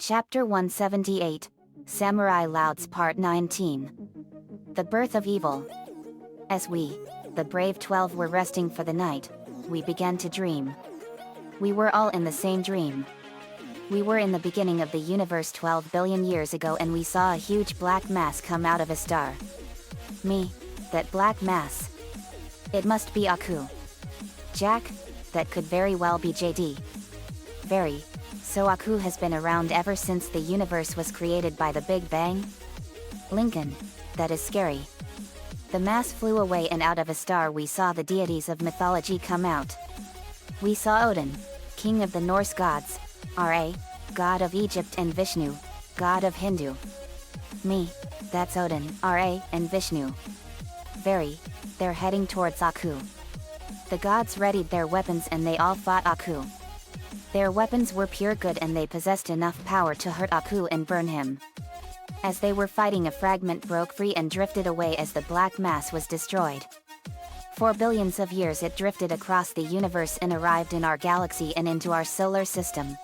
Chapter 178, Samurai Louds Part 19. The Birth of Evil. As we, the brave 12, were resting for the night, we began to dream. We were all in the same dream. We were in the beginning of the universe 12 billion years ago, and we saw a huge black mass come out of a star. Me, that black mass. It must be Aku. Jack, that could very well be JD. Very. So Aku has been around ever since the universe was created by the Big Bang? Lincoln, that is scary. The mass flew away, and out of a star we saw the deities of mythology come out. We saw Odin, king of the Norse gods, Ra, god of Egypt, and Vishnu, god of Hindu. Me, that's Odin, Ra, and Vishnu. Very, they're heading towards Aku. The gods readied their weapons and they all fought Aku. Their weapons were pure good and they possessed enough power to hurt Aku and burn him. As they were fighting, a fragment broke free and drifted away as the black mass was destroyed. For billions of years it drifted across the universe and arrived in our galaxy and into our solar system.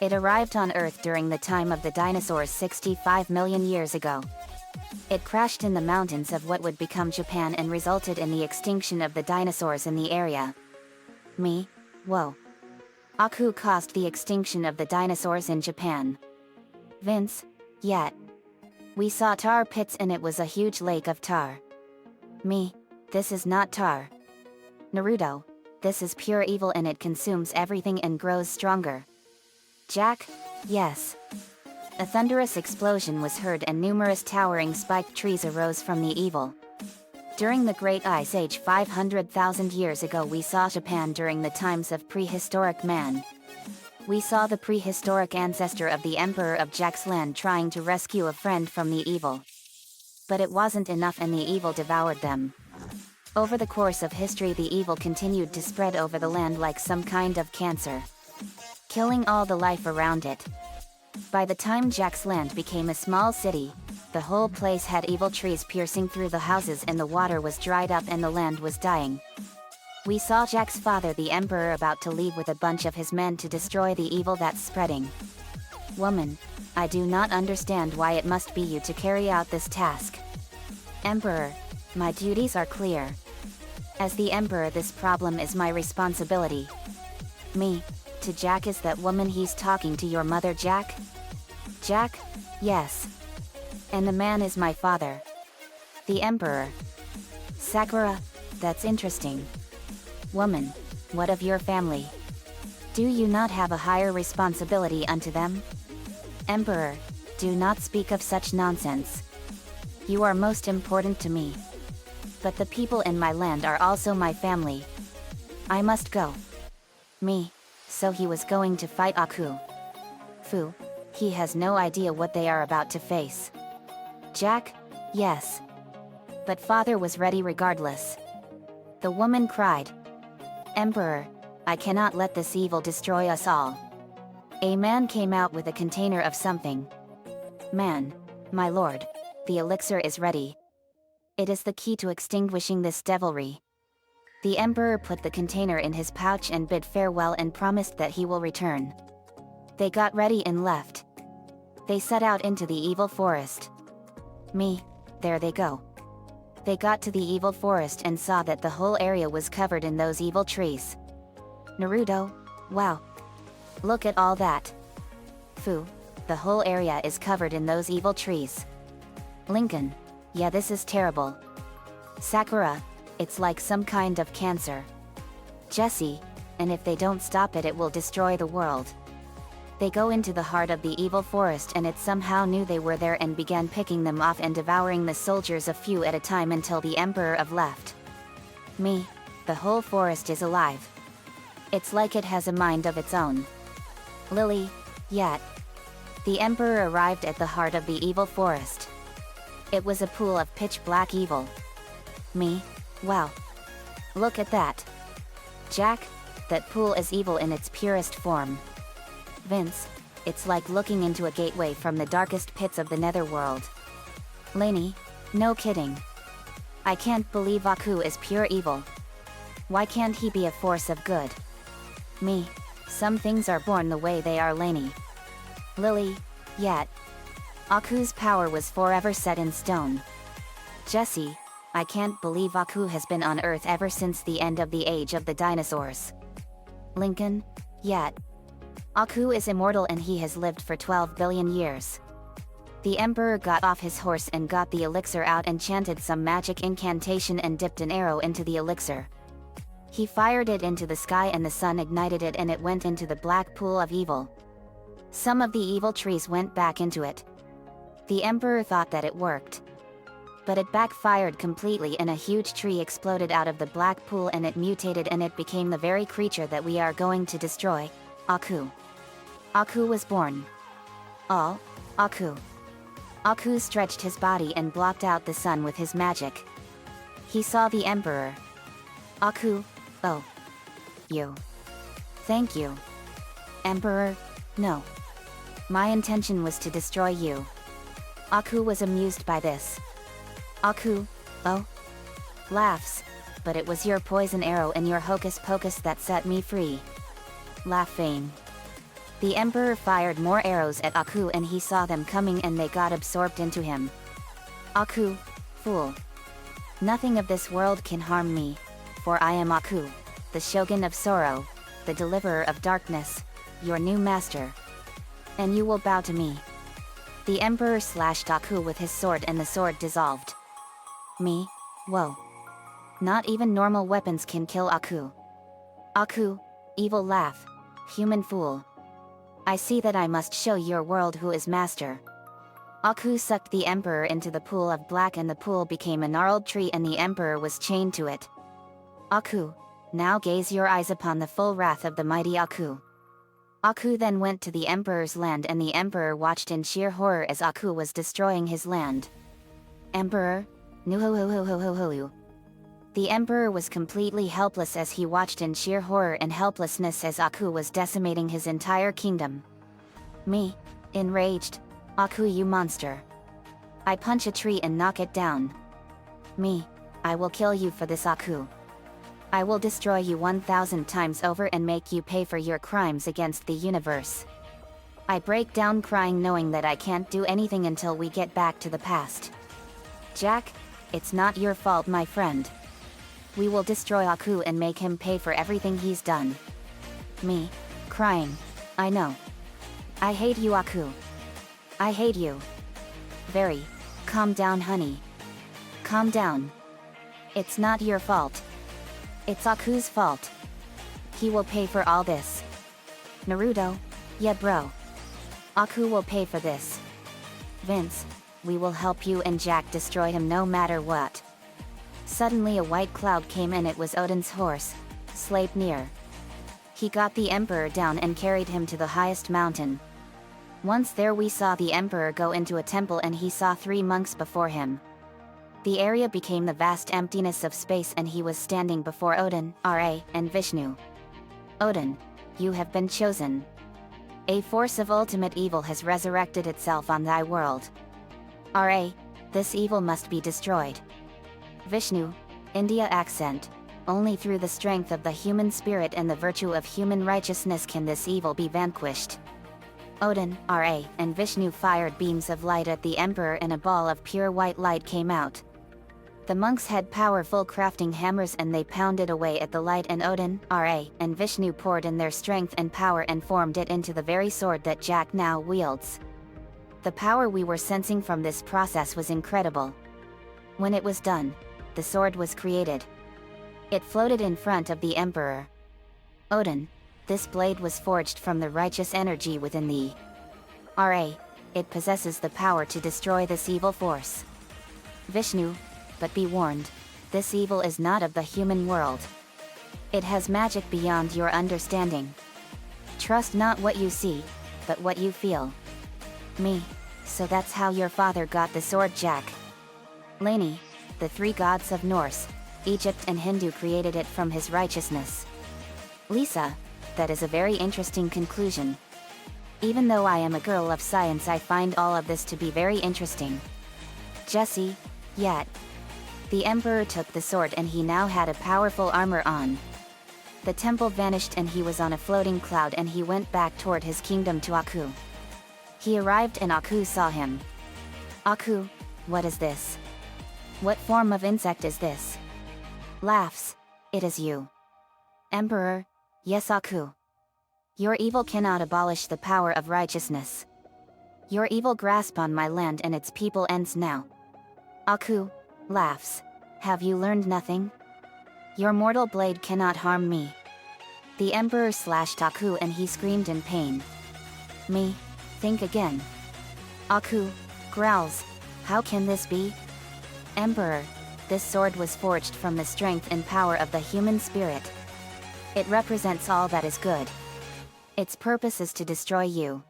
It arrived on Earth during the time of the dinosaurs 65 million years ago. It crashed in the mountains of what would become Japan and resulted in the extinction of the dinosaurs in the area. Me? Whoa. Aku caused the extinction of the dinosaurs in Japan. Vince? Yet. We saw tar pits and it was a huge lake of tar. Me? This is not tar. Naruto? This is pure evil and it consumes everything and grows stronger. Jack? Yes. A thunderous explosion was heard and numerous towering spiked trees arose from the evil. During the Great Ice Age 500,000 years ago, we saw Japan during the times of prehistoric man. We saw the prehistoric ancestor of the Emperor of Jack's land trying to rescue a friend from the evil. But it wasn't enough and the evil devoured them. Over the course of history, the evil continued to spread over the land like some kind of cancer, killing all the life around it. By the time Jack's land became a small city, the whole place had evil trees piercing through the houses and the water was dried up and the land was dying. We saw Jack's father, the Emperor, about to leave with a bunch of his men to destroy the evil that's spreading. Woman, I do not understand why it must be you to carry out this task. Emperor, my duties are clear. As the Emperor, this problem is my responsibility. Me, to Jack, is that woman he's talking to your mother, Jack? Jack? Yes. And the man is my father. The Emperor. Sakura, that's interesting. Woman, what of your family? Do you not have a higher responsibility unto them? Emperor, do not speak of such nonsense. You are most important to me. But the people in my land are also my family. I must go. Me, so he was going to fight Aku. Fu, he has no idea what they are about to face. Jack? Yes. But father was ready regardless. The woman cried. Emperor, I cannot let this evil destroy us all. A man came out with a container of something. Man, my lord, the elixir is ready. It is the key to extinguishing this devilry. The Emperor put the container in his pouch and bid farewell and promised that he will return. They got ready and left. They set out into the evil forest. Me, there they go. They got to the evil forest and saw that the whole area was covered in those evil trees. Naruto, wow. Look at all that. Fu, the whole area is covered in those evil trees. Lincoln, yeah, this is terrible. Sakura, it's like some kind of cancer. Jesse, and if they don't stop it, it will destroy the world. They go into the heart of the evil forest and it somehow knew they were there and began picking them off and devouring the soldiers a few at a time until the Emperor of left. Me, the whole forest is alive. It's like it has a mind of its own. Lily, yet. The Emperor arrived at the heart of the evil forest. It was a pool of pitch black evil. Me, wow. Look at that. Jack, that pool is evil in its purest form. Vince, it's like looking into a gateway from the darkest pits of the netherworld. Lainey, no kidding. I can't believe Aku is pure evil. Why can't he be a force of good? Me, some things are born the way they are, Lainey. Lily, yet. Aku's power was forever set in stone. Jesse, I can't believe Aku has been on Earth ever since the end of the age of the dinosaurs. Lincoln, yet. Aku is immortal and he has lived for 12 billion years. The Emperor got off his horse and got the elixir out and chanted some magic incantation and dipped an arrow into the elixir. He fired it into the sky and the sun ignited it and it went into the black pool of evil. Some of the evil trees went back into it. The Emperor thought that it worked. But it backfired completely and a huge tree exploded out of the black pool and it mutated and it became the very creature that we are going to destroy, Aku. Aku was born. All, Aku. Aku stretched his body and blocked out the sun with his magic. He saw the Emperor. Aku, oh. You. Thank you. Emperor, no. My intention was to destroy you. Aku was amused by this. Aku, oh. Laughs, but it was your poison arrow and your hocus pocus that set me free. Laughing. The Emperor fired more arrows at Aku and he saw them coming and they got absorbed into him. Aku, fool. Nothing of this world can harm me, for I am Aku, the Shogun of Sorrow, the Deliverer of Darkness, your new master. And you will bow to me. The Emperor slashed Aku with his sword and the sword dissolved. Me? Whoa. Not even normal weapons can kill Aku. Aku, evil laugh, human fool. I see that I must show your world who is master. Aku sucked the Emperor into the pool of black and the pool became a gnarled tree and the Emperor was chained to it. Aku, now gaze your eyes upon the full wrath of the mighty Aku. Aku then went to the Emperor's land and the Emperor watched in sheer horror as Aku was destroying his land. Emperor? Nuhuhuhuhuhuhu. The Emperor was completely helpless as he watched in sheer horror and helplessness as Aku was decimating his entire kingdom. Me, enraged. Aku, you monster. I punch a tree and knock it down. Me, I will kill you for this, Aku. I will destroy you 1,000 times over and make you pay for your crimes against the universe. I break down crying knowing that I can't do anything until we get back to the past. Jack, it's not your fault, my friend. We will destroy Aku and make him pay for everything he's done. Me, crying. I know. I hate you, Aku. I hate you. Very. Calm down, honey. Calm down. It's not your fault. It's Aku's fault. He will pay for all this. Naruto? Yeah, bro. Aku will pay for this. Vince, we will help you and Jack destroy him no matter what. Suddenly a white cloud came and it was Odin's horse, Sleipnir. He got the Emperor down and carried him to the highest mountain. Once there we saw the Emperor go into a temple and he saw 3 monks before him. The area became the vast emptiness of space and he was standing before Odin, Ra, and Vishnu. Odin, you have been chosen. A force of ultimate evil has resurrected itself on thy world. Ra, this evil must be destroyed. Vishnu, India accent, only through the strength of the human spirit and the virtue of human righteousness can this evil be vanquished. Odin, Ra, and Vishnu fired beams of light at the Emperor and a ball of pure white light came out. The monks had powerful crafting hammers and they pounded away at the light and Odin, Ra, and Vishnu poured in their strength and power and formed it into the very sword that Jack now wields. The power we were sensing from this process was incredible. When it was done, the sword was created. It floated in front of the Emperor. Odin, this blade was forged from the righteous energy within thee. Ra, it possesses the power to destroy this evil force. Vishnu, but be warned, this evil is not of the human world. It has magic beyond your understanding. Trust not what you see, but what you feel. Me, so that's how your father got the sword, Jack. Lainey, the 3 gods of Norse, Egypt and Hindu created it from his righteousness. Lisa, that is a very interesting conclusion. Even though I am a girl of science, I find all of this to be very interesting. Jesse, yet. The Emperor took the sword and he now had a powerful armor on. The temple vanished and he was on a floating cloud and he went back toward his kingdom to Aku. He arrived and Aku saw him. Aku, what is this? What form of insect is this? Laughs. It is you. Emperor, yes Aku. Your evil cannot abolish the power of righteousness. Your evil grasp on my land and its people ends now. Aku laughs. Have you learned nothing? Your mortal blade cannot harm me. The emperor slashed Aku and he screamed in pain. Me, think again. Aku growls. How can this be? Emperor, this sword was forged from the strength and power of the human spirit. It represents all that is good. Its purpose is to destroy you.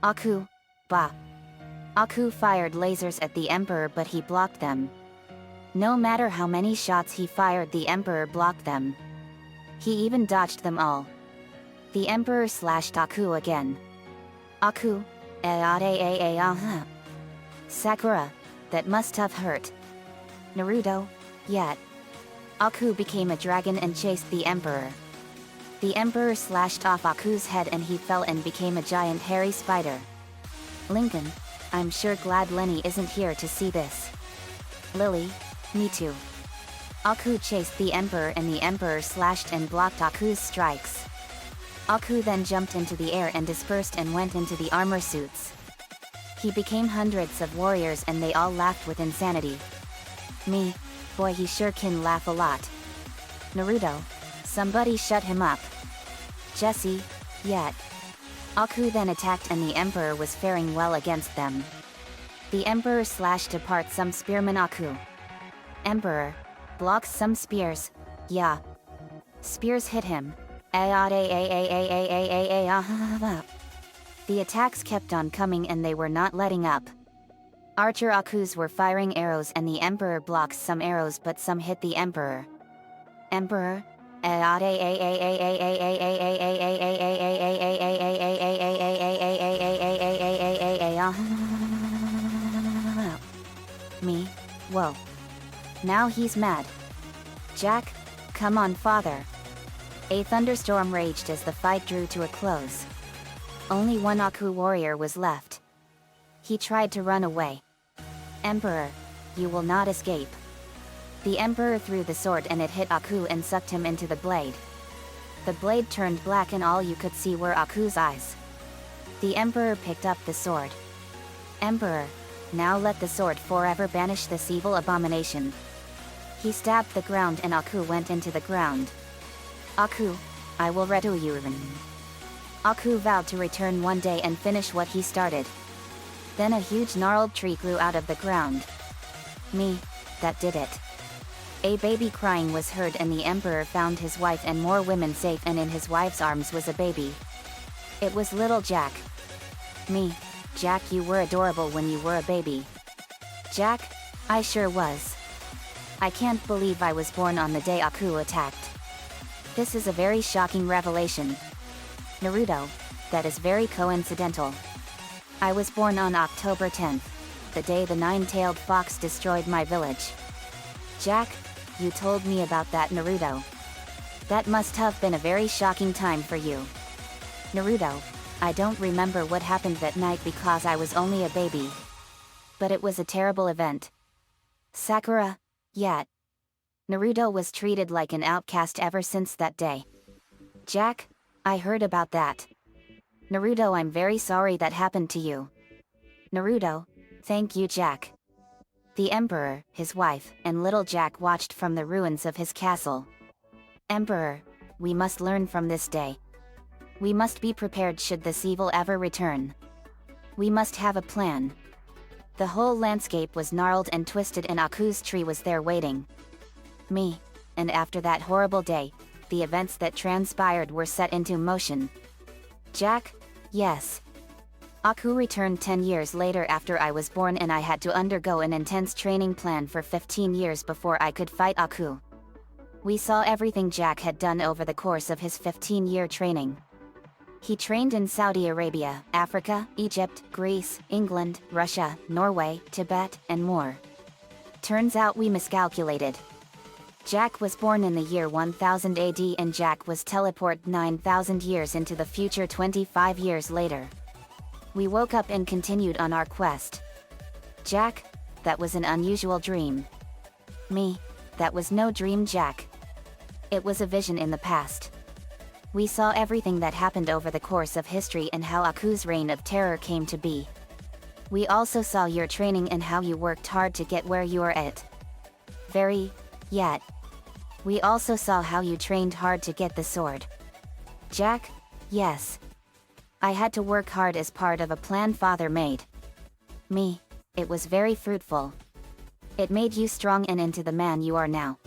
Aku, bah. Aku fired lasers at the emperor but he blocked them. No matter how many shots he fired, the emperor blocked them. He even dodged them all. The emperor slashed Aku again. Aku, Sakura, that must have hurt. Naruto, yet. Aku became a dragon and chased the emperor. The emperor slashed off Aku's head and he fell and became a giant hairy spider. Lincoln, I'm sure glad Lenny isn't here to see this. Lily, me too. Aku chased the emperor and the emperor slashed and blocked Aku's strikes. Aku then jumped into the air and dispersed and went into the armor suits. He became hundreds of warriors and they all laughed with insanity. Me, boy he sure can laugh a lot. Naruto, somebody shut him up. Jesse, yet. Aku then attacked and the emperor was faring well against them. The emperor slashed apart some spearmen. Aku. Emperor, blocks some spears, yeah. Spears hit him. The attacks kept on coming and they were not letting up. Archer Akus were firing arrows and the emperor blocks some arrows but some hit the emperor. Emperor, me, whoa. Now he's mad. Jack, come on father. A thunderstorm raged as the fight drew to a close. Only one Aku warrior was left. He tried to run away. Emperor, you will not escape. The emperor threw the sword and it hit Aku and sucked him into the blade. The blade turned black and all you could see were Aku's eyes. The emperor picked up the sword. Emperor, now let the sword forever banish this evil abomination. He stabbed the ground and Aku went into the ground. Aku, I will redo you. Aku vowed to return one day and finish what he started. Then a huge gnarled tree grew out of the ground. Me, that did it. A baby crying was heard and the emperor found his wife and more women safe and in his wife's arms was a baby. It was little Jack. Me, Jack, you were adorable when you were a baby. Jack, I sure was. I can't believe I was born on the day Aku attacked. This is a very shocking revelation. Naruto, that is very coincidental. I was born on October 10th, the day the nine-tailed fox destroyed my village. Jack, you told me about that. Naruto. That must have been a very shocking time for you. Naruto, I don't remember what happened that night because I was only a baby. But it was a terrible event. Sakura, yet. Naruto was treated like an outcast ever since that day. Jack, I heard about that. Naruto, I'm very sorry that happened to you. Naruto, thank you Jack. The emperor, his wife, and little Jack watched from the ruins of his castle. Emperor, we must learn from this day. We must be prepared should this evil ever return. We must have a plan. The whole landscape was gnarled and twisted and Aku's tree was there waiting. Me, and after that horrible day, the events that transpired were set into motion. Jack, yes. Aku returned 10 years later after I was born and I had to undergo an intense training plan for 15 years before I could fight Aku. We saw everything Jack had done over the course of his 15-year training. He trained in Saudi Arabia, Africa, Egypt, Greece, England, Russia, Norway, Tibet, and more. Turns out we miscalculated. Jack was born in the year 1000 AD and Jack was teleported 9,000 years into the future 25 years later. We woke up and continued on our quest. Jack, that was an unusual dream. Me, that was no dream, Jack. It was a vision in the past. We saw everything that happened over the course of history and how Aku's reign of terror came to be. We also saw your training and how you worked hard to get where you are at. Yet. We also saw how you trained hard to get the sword. Jack, yes. I had to work hard as part of a plan Father made. Me, it was very fruitful. It made you strong and into the man you are now.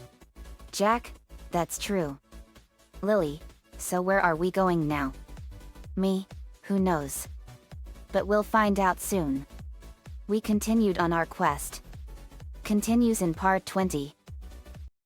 Jack, that's true. Lily, so where are we going now? Me, who knows? But we'll find out soon. We continued on our quest. Continues in part 20.